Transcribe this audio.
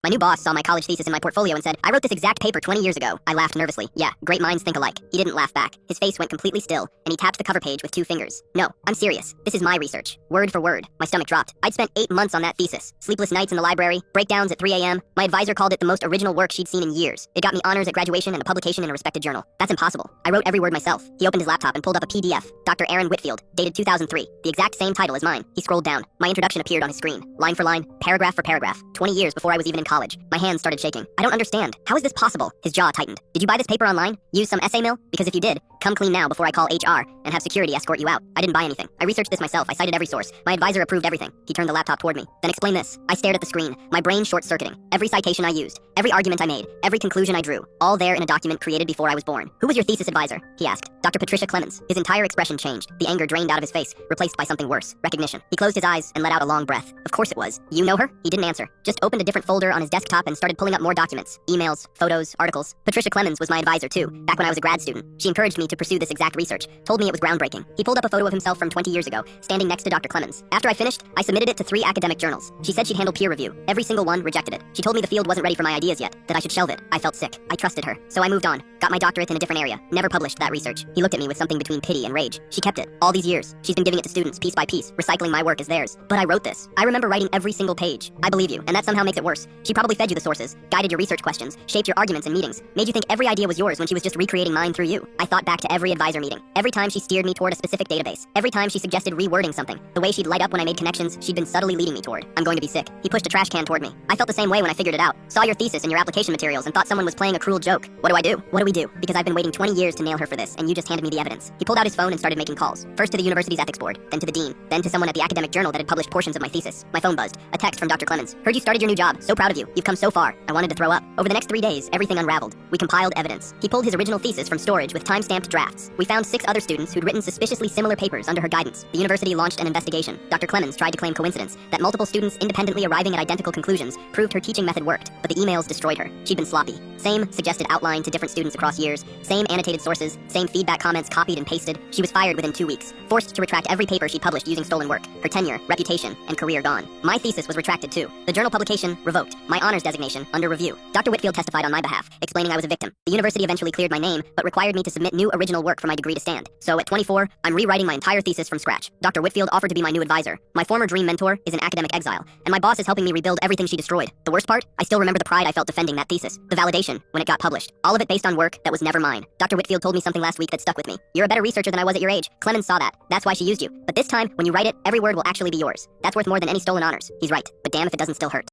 My new boss saw my college thesis in my portfolio and said, "I wrote this exact paper 20 years ago." I laughed nervously. Yeah, great minds think alike. He didn't laugh back. His face went completely still, and he tapped the cover page with 2 fingers. "No, I'm serious. This is my research. Word for word." My stomach dropped. I'd spent 8 months on that thesis. Sleepless nights in the library, breakdowns at 3 a.m. My advisor called it the most original work she'd seen in years. It got me honors at graduation and a publication in a respected journal. That's impossible. I wrote every word myself. He opened his laptop and pulled up a PDF. Dr. Aaron Whitfield, dated 2003. The exact same title as mine. He scrolled down. My introduction appeared on his screen. Line for line, paragraph for paragraph. 20 years before I was even in college. My hands started shaking. I don't understand. How is this possible? His jaw tightened. Did you buy this paper online? Use some essay mill? Because if you did, come clean now before I call HR and have security escort you out. I didn't buy anything. I researched this myself. I cited every source. My advisor approved everything. He turned the laptop toward me. Then explain this. I stared at the screen, my brain short-circuiting. Every citation I used, every argument I made, every conclusion I drew, all there in a document created before I was born. "Who was your thesis advisor?" he asked. "Dr. Patricia Clemens." His entire expression changed. The anger drained out of his face, replaced by something worse, recognition. He closed his eyes and let out a long breath. Of course it was. "You know her?" He didn't answer. Just opened a different folder on his desktop and started pulling up more documents. Emails, photos, articles. Patricia Clemens was my advisor too, back when I was a grad student. She encouraged me to pursue this exact research, told me it was groundbreaking. He pulled up a photo of himself from 20 years ago, standing next to Dr. Clemens. After I finished, I submitted it to 3 academic journals. She said she'd handle peer review. Every single one rejected it. She told me the field wasn't ready for my ideas yet, that I should shelve it. I felt sick. I trusted her. So I moved on, got my doctorate in a different area, never published that research. He looked at me with something between pity and rage. She kept it. All these years, she's been giving it to students piece by piece, recycling my work as theirs. But I wrote this. I remember writing every single page. I believe you, and that somehow makes it worse. She probably fed you the sources, guided your research questions, shaped your arguments in meetings, made you think every idea was yours when she was just recreating mine through you. I thought back to every advisor meeting, every time she steered me toward a specific database, every time she suggested rewording something, the way she'd light up when I made connections she'd been subtly leading me toward. "I'm going to be sick." He pushed a trash can toward me. I felt the same way when I figured it out. Saw your thesis and your application materials and thought someone was playing a cruel joke. What do I do? What do we do? Because I've been waiting 20 years to nail her for this, and you just handed me the evidence. He pulled out his phone and started making calls. First to the university's ethics board, then to the dean, then to someone at the academic journal that had published portions of my thesis. My phone buzzed. A text from Dr. Clemens. "Heard you started your new job. So proud of you. You've come so far." I wanted to throw up. Over the next 3 days, everything unraveled. We compiled evidence. He pulled his original thesis from storage with time-stamped drafts. We found 6 other students who'd written suspiciously similar papers under her guidance. The university launched an investigation. Dr. Clemens tried to claim coincidence, that multiple students independently arriving at identical conclusions proved her teaching method worked, but the emails destroyed her. She'd been sloppy. Same suggested outline to different students across years, same annotated sources, same feedback comments copied and pasted. She was fired within 2 weeks, forced to retract every paper she published using stolen work. Her tenure, reputation, and career gone. My thesis was retracted too. The journal publication revoked. My honors designation under review. Dr. Whitfield testified on my behalf, explaining I was a victim. The university eventually cleared my name, but required me to submit new original work for my degree to stand. So at 24, I'm rewriting my entire thesis from scratch. Dr. Whitfield offered to be my new advisor. My former dream mentor is in academic exile, and my boss is helping me rebuild everything she destroyed. The worst part? I still remember the pride I felt defending that thesis. The validation when it got published. All of it based on work that was never mine. Dr. Whitfield told me something last week that stuck with me. "You're a better researcher than I was at your age." Clemens saw that. That's why she used you. But this time, when you write it, every word will actually be yours. That's worth more than any stolen honors. He's right. But damn if it doesn't still hurt.